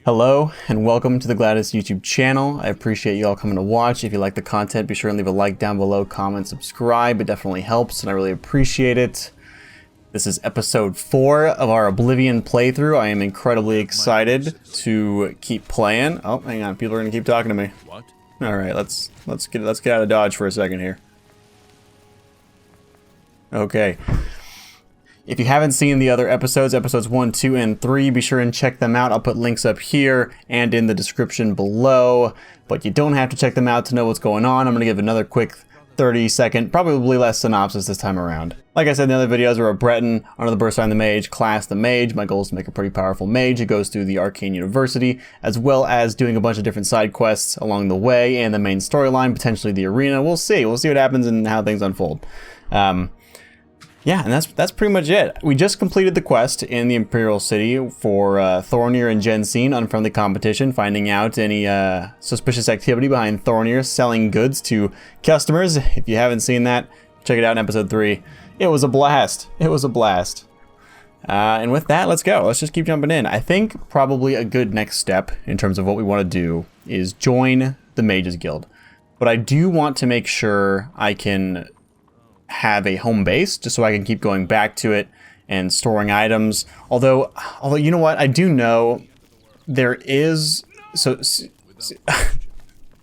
Hello and welcome to the Gladys YouTube channel. I appreciate you all coming to watch. If you like the content, be sure and leave a like down below, comment, subscribe. It definitely helps and I really appreciate it. This is episode 4 of our Oblivion playthrough. I am incredibly excited to keep playing. Oh, hang on, people are gonna keep talking to me. What? All right, let's get out of Dodge for a second here. Okay. If you haven't seen the other episodes 1, 2, and 3, be sure and check them out. I'll put links up here and in the description below, but you don't have to check them out to know what's going on. I'm going to give another quick 30-second, probably less synopsis this time around. Like I said in the other videos, we're a Breton, under the birth sign the mage, class the mage. My goal is to make a pretty powerful mage who goes through the Arcane University, as well as doing a bunch of different side quests along the way, and the main storyline, potentially the arena. We'll see what happens and how things unfold. Yeah, and that's pretty much it. We just completed the quest in the Imperial City for Thornir and Jensine, unfriendly competition, finding out any suspicious activity behind Thornir selling goods to customers. If you haven't seen that, check it out in episode 3. It was a blast. It was a blast. And with that, let's go. Let's just keep jumping in. I think probably a good next step in terms of what we want to do is join the Mages Guild. But I do want to make sure I can have a home base just so I can keep going back to it and storing items. Although you know what, I do know there is the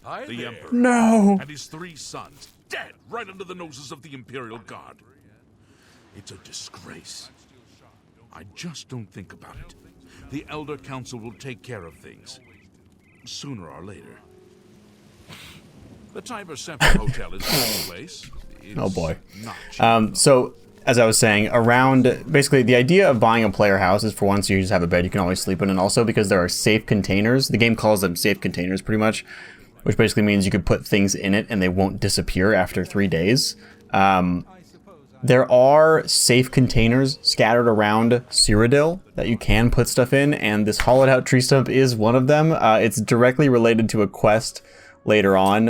Emperor no and his 3 sons dead right under the noses of the Imperial Guard. It's a disgrace. I just don't think about it. The Elder Council will take care of things sooner or later. The Tiber Semper Hotel is a good place. Oh boy. So as I was saying, around basically the idea of buying a player house is for once you just have a bed you can always sleep in, and also because there are safe containers. The game calls them safe containers pretty much, which basically means you could put things in it and they won't disappear after 3 days. There are safe containers scattered around Cyrodiil that you can put stuff in, and this hollowed out tree stump is one of them. It's directly related to a quest later on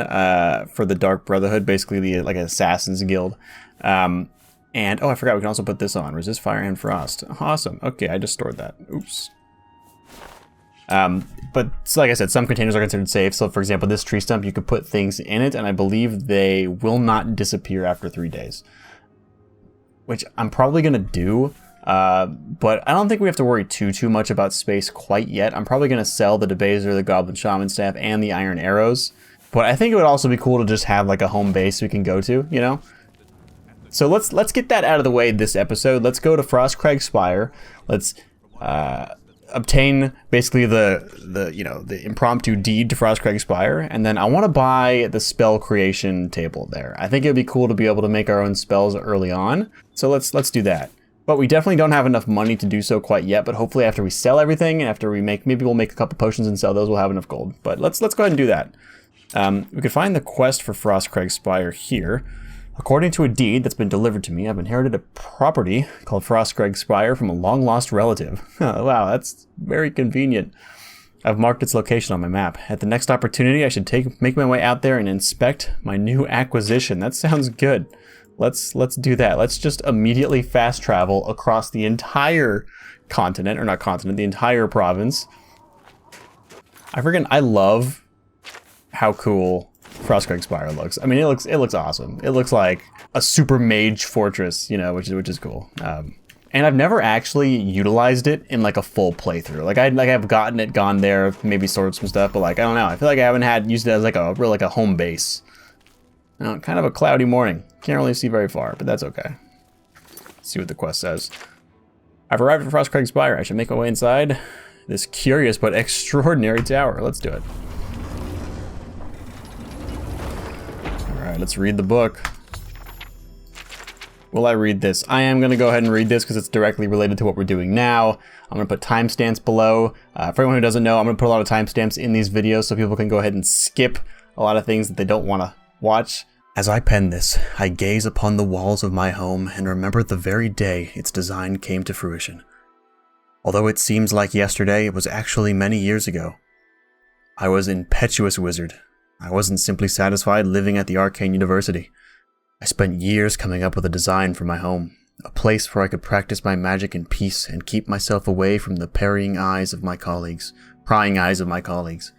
for the Dark Brotherhood, basically the like Assassin's Guild. And oh, I forgot we can also put this on. Resist fire and frost. Awesome. Okay, I just stored that. Oops. But so like I said, some containers are considered safe. So for example, this tree stump, you could put things in it, and I believe they will not disappear after 3 days. Which I'm probably going to do. But I don't think we have to worry too much about space quite yet. I'm probably going to sell the Debaser, the Goblin Shaman Staff, and the Iron Arrows. But I think it would also be cool to just have like a home base we can go to, you know? So let's get that out of the way this episode. Let's go to Frostcrag Spire. Let's obtain basically the impromptu deed to Frostcrag Spire, and then I want to buy the spell creation table there. I think it would be cool to be able to make our own spells early on. So let's do that. But we definitely don't have enough money to do so quite yet, but hopefully after we sell everything and after we maybe we'll make a couple potions and sell those, we'll have enough gold. But let's go ahead and do that. We could find the quest for Frostcrag Spire here. According to a deed that's been delivered to me, I've inherited a property called Frostcrag Spire from a long-lost relative. Wow, that's very convenient. I've marked its location on my map. At the next opportunity, I should make my way out there and inspect my new acquisition. That sounds good. Let's do that. Let's just immediately fast travel across the entire continent, or not continent, the entire province. I love how cool Frostcrag Spire looks. I mean, it looks awesome. It looks like a super mage fortress, you know, which is cool. And I've never actually utilized it in like a full playthrough. I've gone there, maybe sorted some stuff, but like I don't know. I feel like I haven't used it as like a home base. Kind of a cloudy morning. Can't really see very far, but that's okay. Let's see what the quest says. I've arrived at Frostcrag Spire. I should make my way inside this curious but extraordinary tower. Let's do it. Alright, let's read the book. Will I read this? I am going to go ahead and read this because it's directly related to what we're doing now. I'm going to put timestamps below. For anyone who doesn't know, I'm going to put a lot of timestamps in these videos so people can go ahead and skip a lot of things that they don't want to watch. As I pen this, I gaze upon the walls of my home and remember the very day its design came to fruition. Although it seems like yesterday, it was actually many years ago. I was an impetuous wizard. I wasn't simply satisfied living at the Arcane University. I spent years coming up with a design for my home, a place where I could practice my magic in peace and keep myself away from the parrying eyes of my colleagues, prying eyes of my colleagues.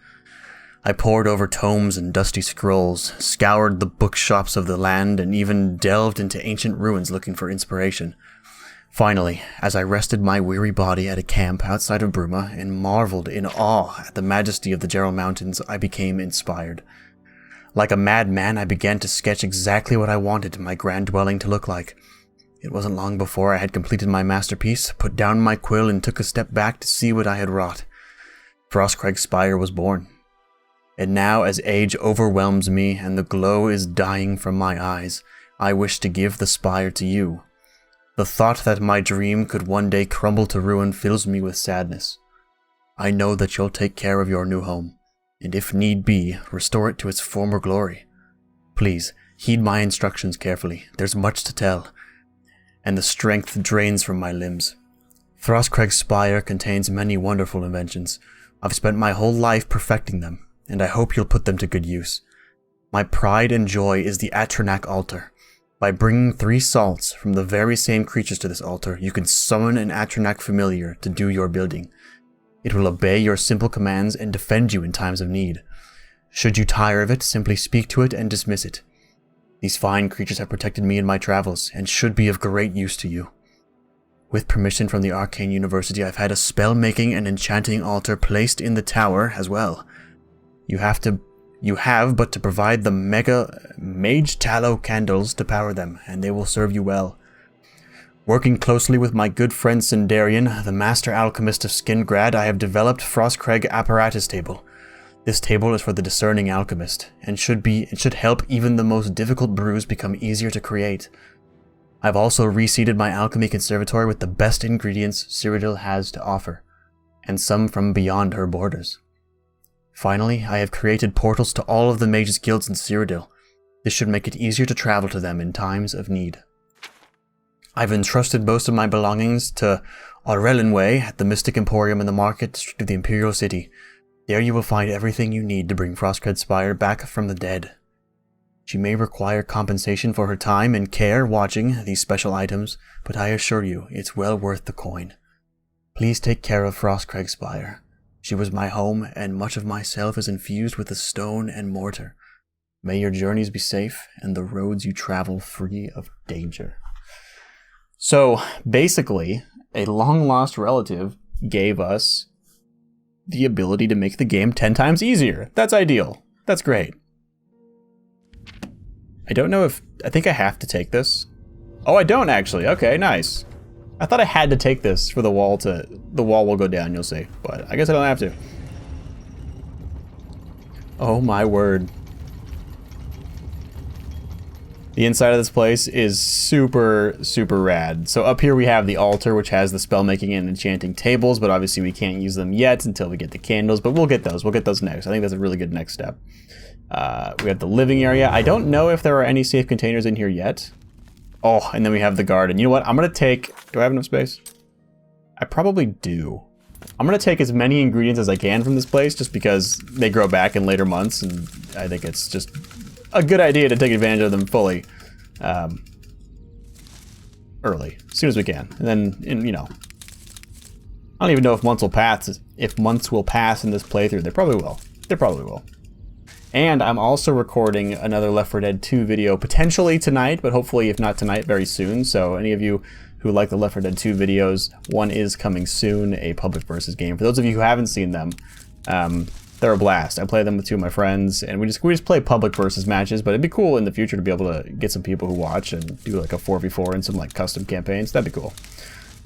I pored over tomes and dusty scrolls, scoured the bookshops of the land, and even delved into ancient ruins looking for inspiration. Finally, as I rested my weary body at a camp outside of Bruma and marveled in awe at the majesty of the Gerald Mountains, I became inspired. Like a madman, I began to sketch exactly what I wanted my grand dwelling to look like. It wasn't long before I had completed my masterpiece, put down my quill, and took a step back to see what I had wrought. Frostcrag Spire was born. And now, as age overwhelms me and the glow is dying from my eyes, I wish to give the spire to you. The thought that my dream could one day crumble to ruin fills me with sadness. I know that you'll take care of your new home, and if need be, restore it to its former glory. Please, heed my instructions carefully. There's much to tell, and the strength drains from my limbs. Frostcrag Spire contains many wonderful inventions. I've spent my whole life perfecting them, and I hope you'll put them to good use. My pride and joy is the Atronach altar. By bringing 3 salts from the very same creatures to this altar, you can summon an Atronach familiar to do your building. It will obey your simple commands and defend you in times of need. Should you tire of it, simply speak to it and dismiss it. These fine creatures have protected me in my travels, and should be of great use to you. With permission from the Arcane University, I've had a spell-making and enchanting altar placed in the tower as well. You have but to provide the mage tallow candles to power them, and they will serve you well. Working closely with my good friend Sindarian, the master alchemist of Skingrad, I have developed Frostcrag Apparatus Table. This table is for the discerning alchemist, and should help even the most difficult brews become easier to create. I've also reseeded my alchemy conservatory with the best ingredients Cyrodiil has to offer, and some from beyond her borders. Finally, I have created portals to all of the mages' guilds in Cyrodiil. This should make it easier to travel to them in times of need. I've entrusted most of my belongings to Aurelinway at the Mystic Emporium in the Market District of the Imperial City. There you will find everything you need to bring Frostcrag Spire back from the dead. She may require compensation for her time and care watching these special items, but I assure you, it's well worth the coin. Please take care of Frostcrag Spire. She was my home, and much of myself is infused with the stone and mortar. May your journeys be safe, and the roads you travel free of danger. So, basically, a long-lost relative gave us the ability to make the game 10 times easier. That's ideal. That's great. I don't know if... I think I have to take this. Oh, I don't actually. Okay, nice. I thought I had to take this for the wall to... The wall will go down, you'll see. But I guess I don't have to. Oh my word. The inside of this place is super, super rad. So up here we have the altar, which has the spellmaking and enchanting tables, but obviously we can't use them yet until we get the candles, but we'll get those. We'll get those next. I think that's a really good next step. We have the living area. I don't know if there are any safe containers in here yet. Oh, and then we have the garden. You know what? I'm going to take... Do I have enough space? I probably do. I'm going to take as many ingredients as I can from this place, just because they grow back in later months, and I think it's just a good idea to take advantage of them fully. Early. As soon as we can. And then, you know... I don't even know if months will pass. If months will pass in this playthrough. They probably will. They probably will. And I'm also recording another Left 4 Dead 2 video, potentially tonight, but hopefully if not tonight, very soon. So any of you who like the Left 4 Dead 2 videos, one is coming soon, a public versus game. For those of you who haven't seen them, they're a blast. I play them with 2 of my friends, and we just play public versus matches, but it'd be cool in the future to be able to get some people who watch and do like a 4v4 and some like custom campaigns. That'd be cool.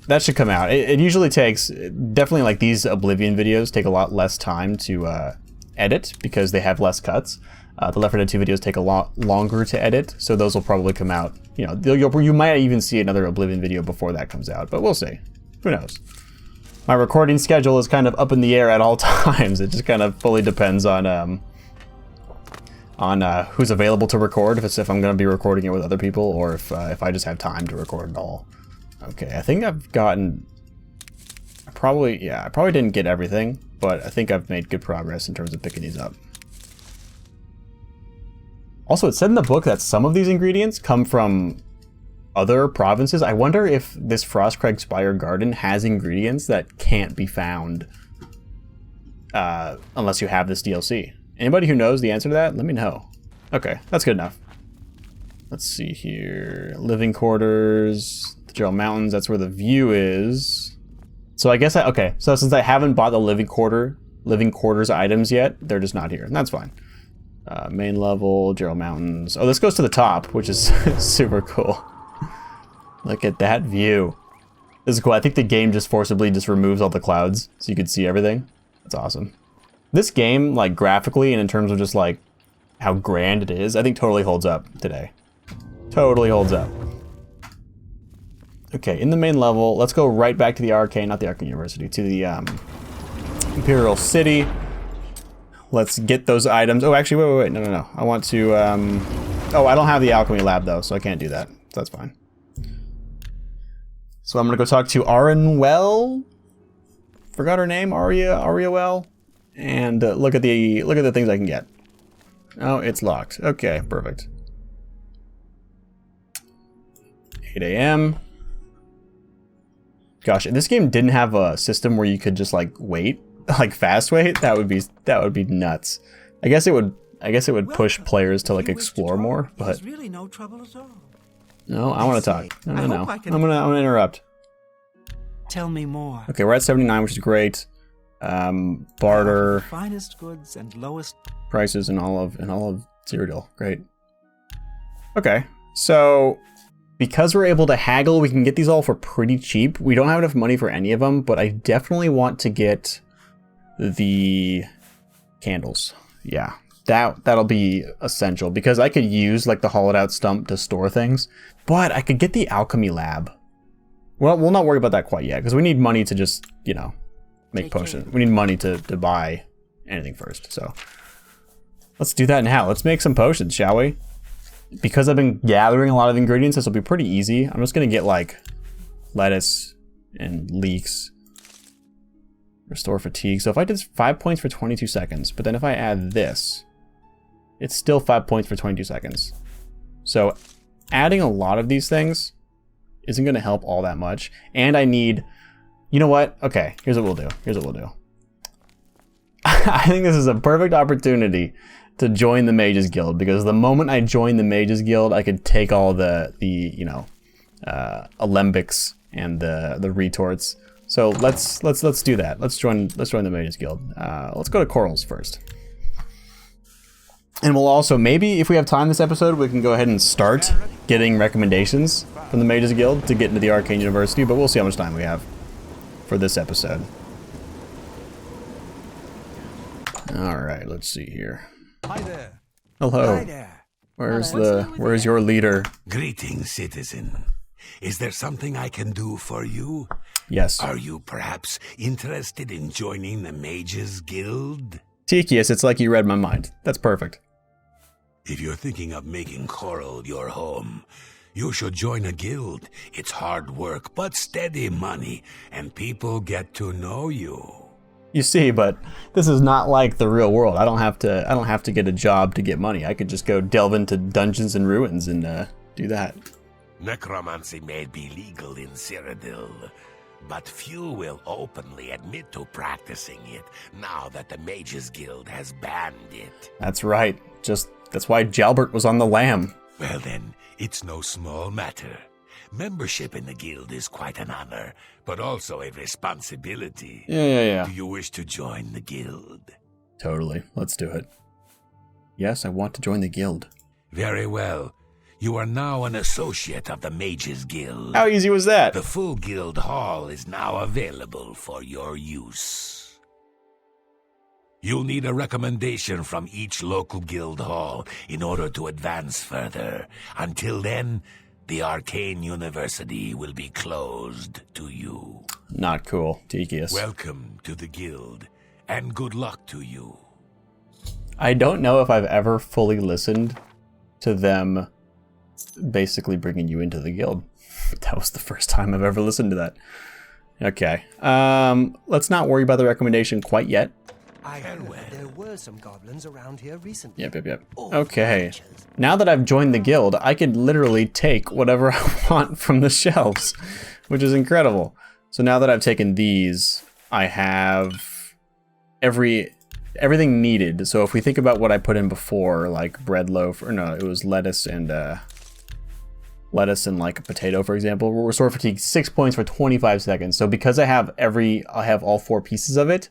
That should come out. It usually takes, definitely like these Oblivion videos take a lot less time to edit because they have less cuts. The Left 4 Dead 2 videos take a lot longer to edit, so those will probably come out. You know, you might even see another Oblivion video before that comes out, but we'll see. Who knows? My recording schedule is kind of up in the air at all times. It just kind of fully depends on who's available to record. If I'm going to be recording it with other people, or if I just have time to record it all. Okay, I think I've gotten. I probably didn't get everything, but I think I've made good progress in terms of picking these up. Also, it said in the book that some of these ingredients come from other provinces. I wonder if this Frostcrag Spire garden has ingredients that can't be found unless you have this DLC. Anybody who knows the answer to that, let me know. Okay, that's good enough. Let's see here. Living quarters, the Gerald Mountains, that's where the view is. So I guess okay, so since I haven't bought the living quarters items yet, they're just not here, and that's fine. Main level, Gerald Mountains. Oh, this goes to the top, which is super cool. Look at that view. This is cool. I think the game just forcibly just removes all the clouds so you can see everything. That's awesome. This game, like graphically and in terms of just like how grand it is, I think totally holds up today. Totally holds up. Okay, in the main level, let's go right back to the Arcane, not the Arcane University, to the Imperial City. Let's get those items. Oh, actually, wait, no. I want to, oh, I don't have the Alchemy Lab though, so I can't do that. So that's fine. So I'm gonna go talk to Arinwell. Forgot her name, Ariawell. And look at the things I can get. Oh, it's locked. Okay, perfect. 8 a.m. Gosh, if this game didn't have a system where you could just like wait, like fast wait, that would be nuts. I guess it would push players to like explore more, but really no trouble at all. No, I want to talk. No. I'm gonna interrupt. Tell me more. Okay, we're at 79, which is great. Barter, finest goods and lowest prices in all of Cyrodiil. Great. Okay, so because we're able to haggle, we can get these all for pretty cheap. We don't have enough money for any of them, but I definitely want to get the candles. Yeah, that'll be essential because I could use like the hollowed out stump to store things, but I could get the alchemy lab. Well, we'll not worry about that quite yet because we need money to just, you know, make potions. We need money to buy anything first. So let's do that now. Let's make some potions, shall we? Because I've been gathering a lot of ingredients, this will be pretty easy. I'm just gonna get like lettuce and leeks. Restore fatigue. So if I did 5 points for 22 seconds, but then if I add this, it's still 5 points for 22 seconds. So adding a lot of these things isn't gonna help all that much. And I need, you know what? Okay, here's what we'll do. I think this is a perfect opportunity to join the Mages Guild, because the moment I join the Mages Guild, I could take all the you know, alembics and the retorts. So let's do that. Let's join the Mages Guild. Let's go to Corals first. And we'll also, maybe if we have time this episode, we can go ahead and start getting recommendations from the Mages Guild to get into the Arcane University, but we'll see how much time we have for this episode. Alright, let's see here. Hi there. Hello. Hi there. Where's your leader? Greetings, citizen. Is there something I can do for you? Yes. Are you perhaps interested in joining the Mages Guild? Tikius, it's like you read my mind. That's perfect. If you're thinking of making Coral your home, you should join a guild. It's hard work, but steady money, and people get to know you. You see, but this is not like the real world. I don't have to get a job to get money. I could just go delve into dungeons and ruins and do that. Necromancy may be legal in Cyrodiil, but few will openly admit to practicing it now that the Mages Guild has banned it. That's right. That's why Jalbert was on the lam. Well then, it's no small matter. Membership in the guild is quite an honor, but also a responsibility. Yeah. Do you wish to join the guild? Totally. Let's do it. Yes, I want to join the guild. Very well. You are now an associate of the Mages Guild. How easy was that? The full guild hall is now available for your use. You'll need a recommendation from each local guild hall in order to advance further. Until then, the Arcane University will be closed to you. Not cool, Tikius. Welcome to the guild, and good luck to you. I don't know if I've ever fully listened to them basically bringing you into the guild. That was the first time I've ever listened to that. Okay. Let's not worry about the recommendation quite yet. I heard there were some goblins around here recently. Yep. Okay. Now that I've joined the guild, I can literally take whatever I want from the shelves, which is incredible. So now that I've taken these, I have everything needed. So if we think about what I put in before, like bread loaf, or no, it was lettuce and like a potato, for example. We'll restore fatigue 6 points for 25 seconds. So because I have all 4 pieces of it,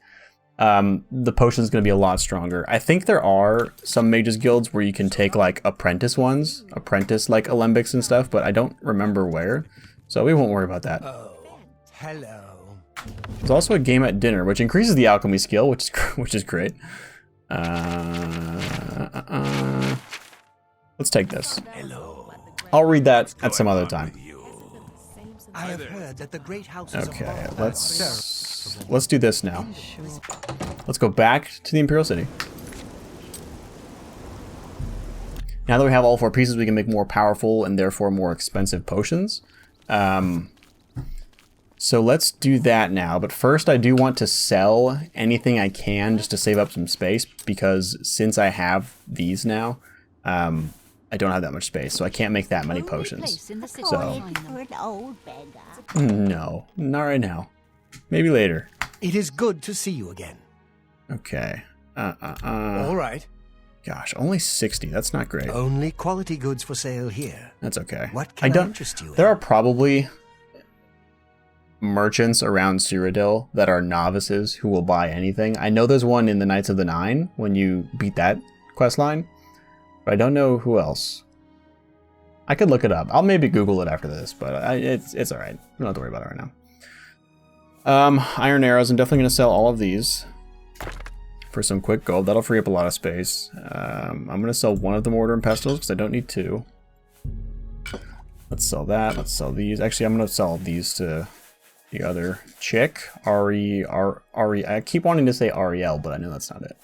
the potion is going to be a lot stronger. I think there are some mages guilds where you can take like apprentice like alembics and stuff, but I don't remember where, so we won't worry about that. Oh, hello. There's also a game at dinner, which increases the alchemy skill, which is great. Let's take this. Hello. I'll read that at some other time. I have heard that the great houses Okay, of let's do this now. Let's go back to the Imperial City. Now that we have all 4 pieces, we can make more powerful and therefore more expensive potions. So let's do that now. But first, I do want to sell anything I can just to save up some space, because since I have these now, I don't have that much space, so I can't make that many potions. So, no, not right now. Maybe later. It is good to see you again. Okay. All right. Gosh, only 60. That's not great. Only quality goods for sale here. That's okay. What can I interest you in? There are probably merchants around Cyrodiil that are novices who will buy anything. I know there's one in the Knights of the Nine when you beat that quest line, but I don't know who else. I could look it up. I'll maybe Google it after this, but it's all right. We don't have to worry about it right now. Iron arrows. I'm definitely going to sell all of these for some quick gold. That'll free up a lot of space. I'm going to sell one of the mortar and pestles because I don't need 2. Let's sell that. Let's sell these. Actually, I'm going to sell these to the other chick. Ari. I keep wanting to say Ariel, but I know that's not it.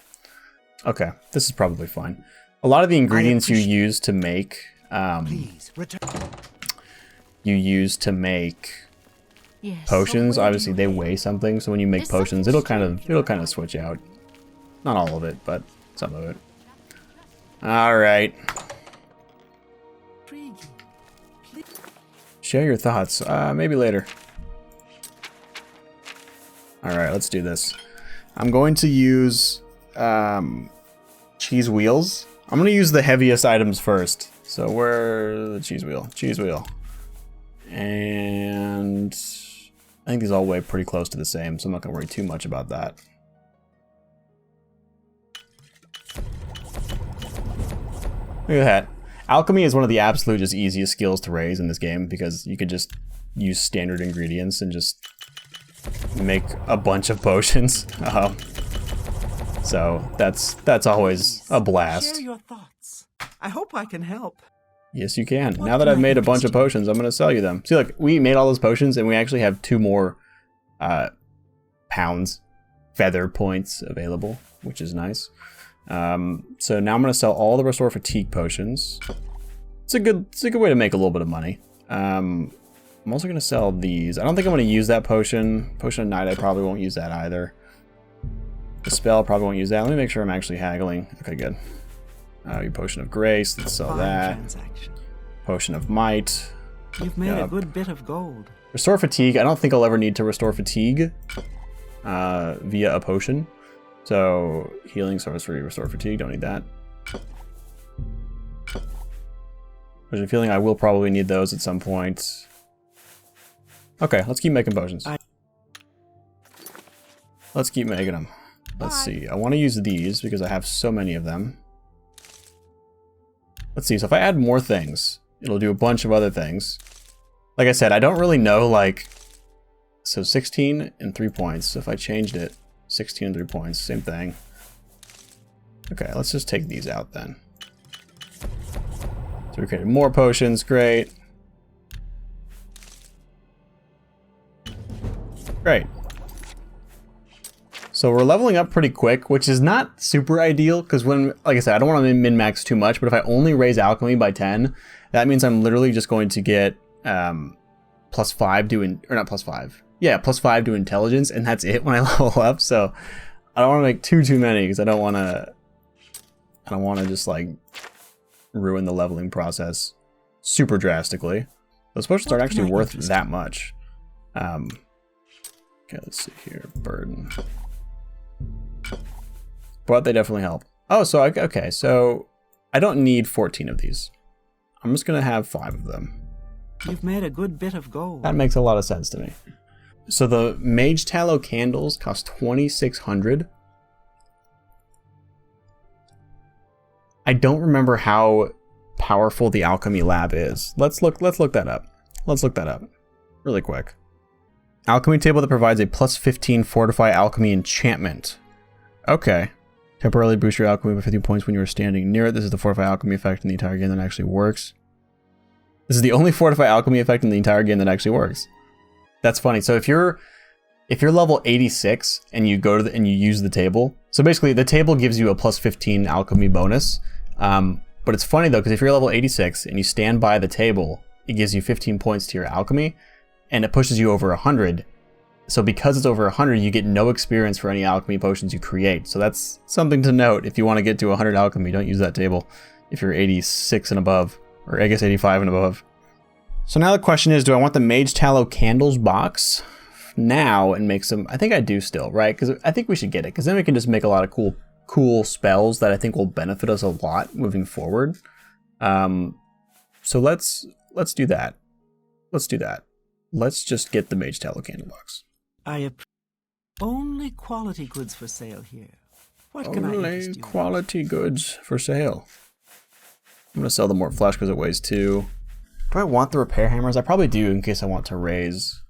Okay, this is probably fine. A lot of the ingredients you use to make potions, obviously they weigh something, so when you make potions it'll kind of switch out. Not all of it, but some of it. Alright. Share your thoughts. Maybe later. Alright, let's do this. I'm going to use cheese wheels. I'm going to use the heaviest items first. So where's the cheese wheel? Cheese wheel. And I think these all weigh pretty close to the same, so I'm not going to worry too much about that. Look at that. Alchemy is one of the absolute just easiest skills to raise in this game, because you could just use standard ingredients and just make a bunch of potions. So that's always a blast. Share your thoughts. I hope I can help. Yes, you can. Now that I've made a bunch of potions, I'm going to sell you them. See, look, we made all those potions, and we actually have 2 more feather points available, which is nice. So now I'm going to sell all the restore fatigue potions. It's a good way to make a little bit of money. I'm also going to sell these. I don't think I'm going to use that potion. Potion of Night, I probably won't use that either. The spell, probably won't use that. Let me make sure I'm actually haggling. Okay, good. Your Potion of Grace, let's sell that. Potion of Might. You've made a good bit of gold. Restore Fatigue. I don't think I'll ever need to restore Fatigue via a potion. So, Healing, Sorcery, Restore Fatigue, don't need that. There's a feeling I will probably need those at some point. Okay, let's keep making potions. Let's keep making them. Let's see. I want to use these because I have so many of them. Let's see. So if I add more things, it'll do a bunch of other things. Like I said, I don't really know, like... So 16 and 3 points. So if I changed it, 16 and 3 points, same thing. Okay, let's just take these out then. So we created more potions. Great. Great. So we're leveling up pretty quick, which is not super ideal, because when, like I said, I don't want to min-max too much, but if I only raise alchemy by 10, that means I'm literally just going to get +5 to, or not +5. Yeah, +5 to intelligence, and that's it when I level up. So I don't want to make too many, because I don't want to just like ruin the leveling process super drastically. Those potions aren't actually worth that much. Okay, let's see here. Burden. But they definitely help. Oh, so okay, so I don't need 14 of these. I'm just gonna have 5 of them. You've made a good bit of gold. That makes a lot of sense to me. So the Mage Tallow candles cost 2,600. I don't remember how powerful the alchemy lab is. Let's look that up. Let's look that up really quick. Alchemy table that provides a plus 15 fortify alchemy enchantment. Okay. Temporarily boost your alchemy by 50 points when you are standing near it. This is the fortify alchemy effect in the entire game that actually works. This is the only fortify alchemy effect in the entire game that actually works. That's funny. So if you're level 86 and you go to and you use the table, so basically the table gives you a plus 15 alchemy bonus. But it's funny though, because if you're level 86 and you stand by the table, it gives you 15 points to your alchemy, and it pushes you over 100. So because it's over 100, you get no experience for any alchemy potions you create. So that's something to note. If you want to get to 100 alchemy, don't use that table if you're 86 and above, or I guess 85 and above. So now the question is, do I want the Mage Tallow Candles box now and make some? I think I do still, right? Because I think we should get it, because then we can just make a lot of cool spells that I think will benefit us a lot moving forward. So let's do that. Let's do that. Let's just get the Mage Tallow Candle box. Only quality goods for sale here. What can I interest you in? Quality goods for sale. I'm gonna sell the Mort Flash because it weighs 2. Do I want the repair hammers? I probably do in case I want to raise.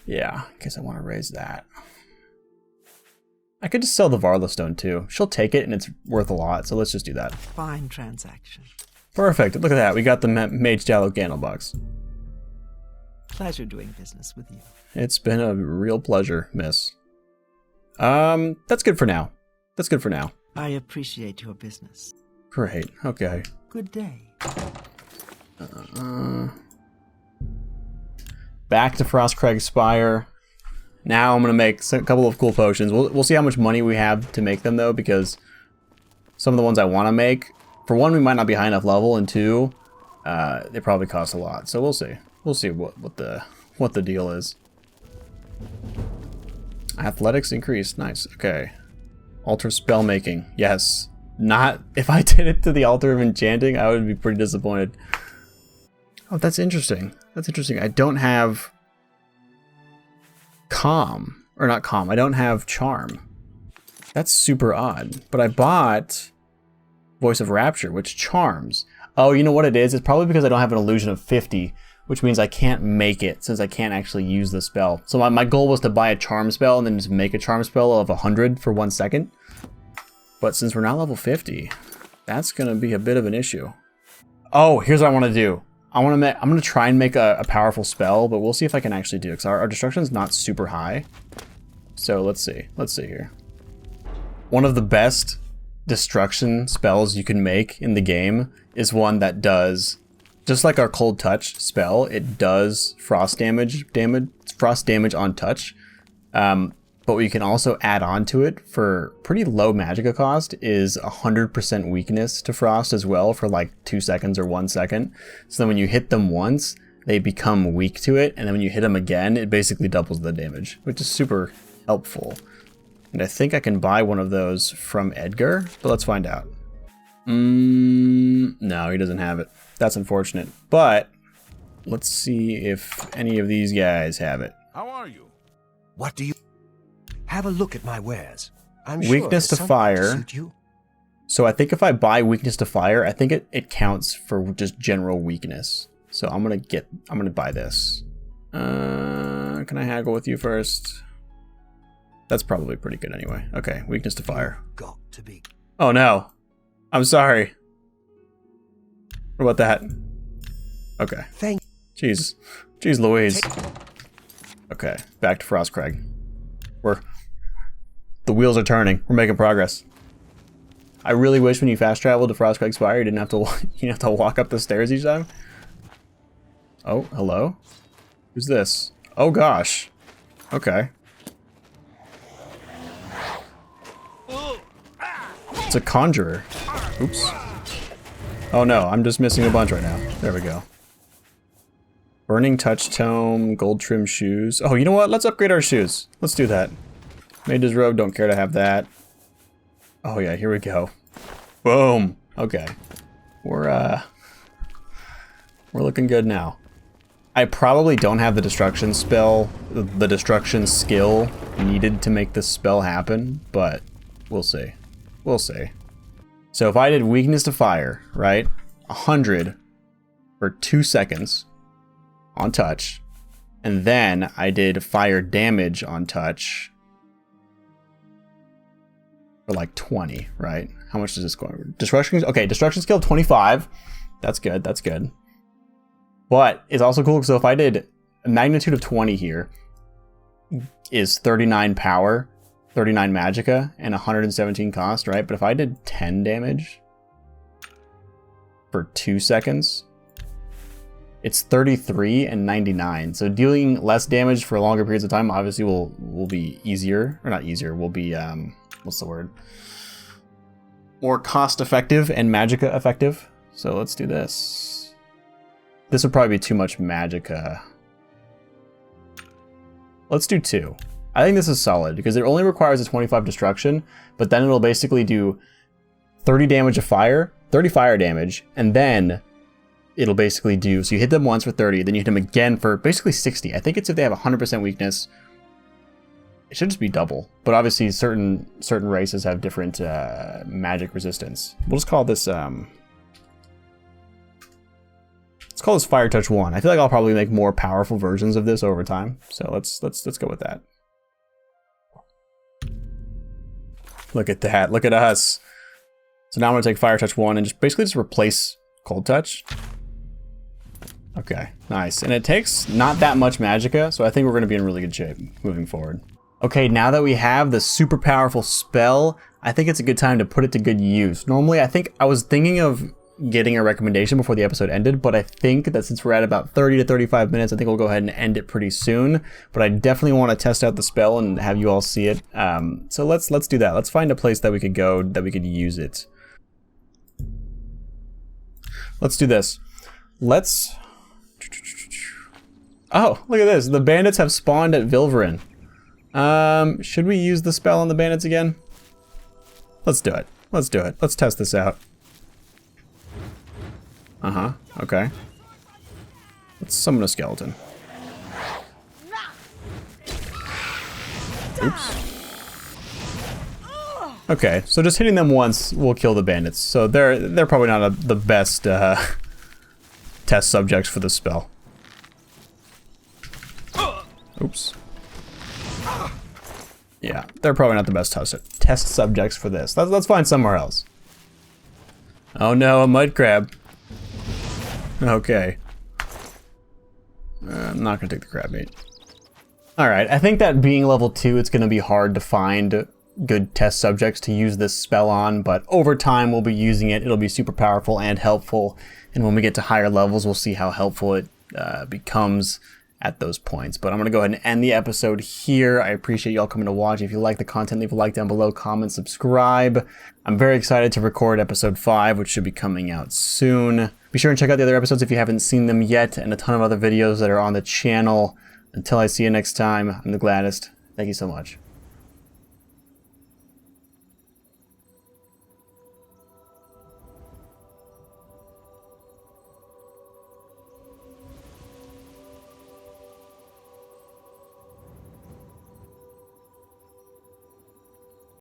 Yeah, in case I want to raise that. I could just sell the Varla Stone too. She'll take it and it's worth a lot, so let's just do that. Fine transaction. Perfect. Look at that. We got the Mage Tallow Candle box. Pleasure doing business with you. It's been a real pleasure, miss. That's good for now. That's good for now. I appreciate your business. Great. Okay. Good day. Back to Frostcrag Spire. Now I'm gonna make a couple of cool potions. We'll see how much money we have to make them though, because some of the ones I want to make, for one, we might not be high enough level, and 2, they probably cost a lot. So we'll see. We'll see what the deal is. Athletics increased. Nice. Okay. Altar spell making. Yes. Not if I did it to the altar of enchanting, I would be pretty disappointed. Oh, that's interesting. That's interesting. I don't have calm, or not calm. I don't have charm. That's super odd. But I bought Voice of Rapture, which charms. Oh, you know what it is? It's probably because I don't have an illusion of 50, which means I can't make it since I can't actually use the spell. So my goal was to buy a charm spell and then just make a charm spell of 100 for 1 second. But since we're not level 50, that's gonna be a bit of an issue. Oh, here's what I want to do. I'm gonna try and make a powerful spell, but we'll see if I can actually do it, because our destruction is not super high. So let's see here. One of the best destruction spells you can make in the game is one that does, just like our cold touch spell, it does frost damage on touch. But what you can also add on to it for pretty low magicka cost is 100% weakness to frost as well for like 2 seconds or 1 second. So then when you hit them once, they become weak to it, and then when you hit them again, it basically doubles the damage, which is super helpful. And I think I can buy one of those from Edgar, but let's find out. No, he doesn't have it. That's unfortunate. But let's see if any of these guys have it. How are you? What do you... Have a look at my wares. I'm sure Weakness to there's something fire. suit you. So I think if I buy weakness to fire, I think it counts for just general weakness. So I'm gonna buy this. Can I haggle with you first? That's probably pretty good anyway. Okay, weakness to fire. Got to be. Oh no. I'm sorry. What about that? Okay. Thank. Jeez Louise. Okay, back to Frostcrag. The wheels are turning. We're making progress. I really wish when you fast travel to Frostcrag Spire, you didn't have to walk up the stairs each time. Oh, hello? Who's this? Oh gosh. Okay. It's a conjurer. Oops. Oh no, I'm just missing a bunch right now. There we go. Burning touch tome, gold trim shoes. Oh, you know what? Let's upgrade our shoes. Let's do that. Mage's Robe, don't care to have that. Oh yeah, here we go. Boom. Okay. We're looking good now. I probably don't have the destruction spell, the destruction skill needed to make this spell happen, but we'll see. We'll see. So if I did weakness to fire, right? 100 for 2 seconds on touch, and then I did fire damage on touch for like 20, right? How much does this go over? Destruction, okay, destruction skill 25. That's good, that's good. But it's also cool, so if I did a magnitude of 20 here, is 39 power, 39 magicka, and 117 cost, right? But if I did 10 damage for 2 seconds, it's 33 and 99. So dealing less damage for longer periods of time obviously will be easier, or not easier, will be, what's the word? More cost effective and magicka effective. So let's do this. This would probably be too much magicka. Let's do 2. I think this is solid because it only requires a 25 destruction, but then it'll basically do 30 damage of fire, 30 fire damage, and then it'll basically do, so you hit them once for 30, then you hit them again for basically 60. I think it's if they have 100% weakness. It should just be double, but obviously certain races have different magic resistance. We'll just call this let's call this Fire Touch 1. I feel like I'll probably make more powerful versions of this over time, so let's go with that. Look at that! Look at us. So now I'm gonna take Fire Touch 1 and basically replace Cold Touch. Okay, nice. And it takes not that much magicka, so I think we're gonna be in really good shape moving forward. Okay, now that we have the super powerful spell, I think it's a good time to put it to good use. Normally, I was thinking of getting a recommendation before the episode ended, but I think that since we're at about 30 to 35 minutes, I think we'll go ahead and end it pretty soon. But I definitely want to test out the spell and have you all see it. So let's do that. Let's find a place that we could go, that we could use it. Let's do this. Oh, look at this. The bandits have spawned at Vilverin. Should we use the spell on the bandits again? Let's do it. Let's do it. Let's test this out. Okay. Let's summon a skeleton. Oops. Okay, so just hitting them once will kill the bandits. So they're probably not the best test subjects for this spell. Oops. Yeah, they're probably not the best test subjects for this. Let's find somewhere else. Oh no, a mud crab. Okay. I'm not gonna take the crab meat. Alright, I think that being level 2, it's gonna be hard to find good test subjects to use this spell on, but over time we'll be using it. It'll be super powerful and helpful, and when we get to higher levels, we'll see how helpful it becomes at those points. But I'm gonna go ahead and end the episode here. I appreciate y'all coming to watch. If you like the content, leave a like down below, comment, subscribe. I'm very excited to record episode 5, which should be coming out soon. Be sure and check out the other episodes if you haven't seen them yet, and a ton of other videos that are on the channel. Until I see you next time, I'm the gladdest. Thank you so much.